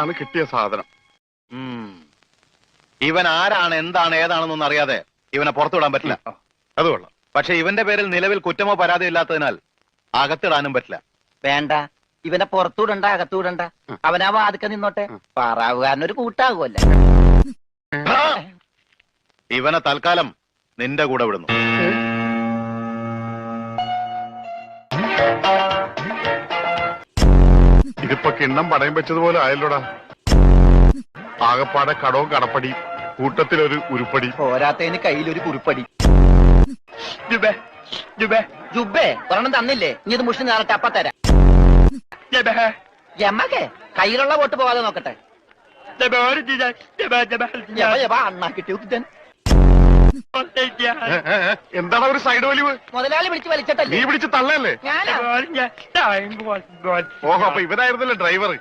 ആണ് കിട്ടിയ സാധനം. ഇവൻ ആരാണ്, എന്താണ്, ഏതാണെന്നൊന്നും അറിയാതെ ഇവനെ പുറത്തുവിടാൻ പറ്റില്ല. അത് കൊള്ളാം. പക്ഷെ ഇവന്റെ പേരിൽ നിലവിൽ കുറ്റമോ പരാതിയോ ഇല്ലാത്തതിനാൽ അകത്തിടാനും പറ്റില്ല. വേണ്ട, ഇവനെ പുറത്തൂടണ്ട, അകത്തൂടണ്ട. അവനാ വാതിക്ക നിന്നോട്ടെ. പാറാവുകാരനൊരു കൂട്ടാകുമല്ല. ഇവനെ തൽക്കാലം നിന്റെ കൂടെ വിടുന്നു. ഇതിപ്പോ കിണ്ണം പടയം വെച്ചതുപോലെ ആയല്ലോടാ. ആകപ്പാടെ കടവും കടപ്പടി, കൂട്ടത്തിലൊരു ഉരുപ്പടി. പോരാത്തതിന് കയ്യിലൊരു കുറിപ്പടി. ജുബേ ഒരെണ്ണം തന്നില്ലേ? ഇനി ഇത് മുഷിന് നേരട്ടെ, അപ്പ തരാം. ജമ്മക്കെ കയ്യിലുള്ള വോട്ട് പോവാതെ നോക്കട്ടെ. അണ്ണാ കിട്ടിയ എന്താണ് ഒരു സൈഡ് വലിവ്? മുതലാളി പിടിച്ച് വലിച്ചിട്ടല്ലേ? നീ പിടിച്ച് തള്ളല്ലേ? ഞാനാ. ഓഹോ, അപ്പൊ ഇവനായിരുന്നല്ലേ ഡ്രൈവർ?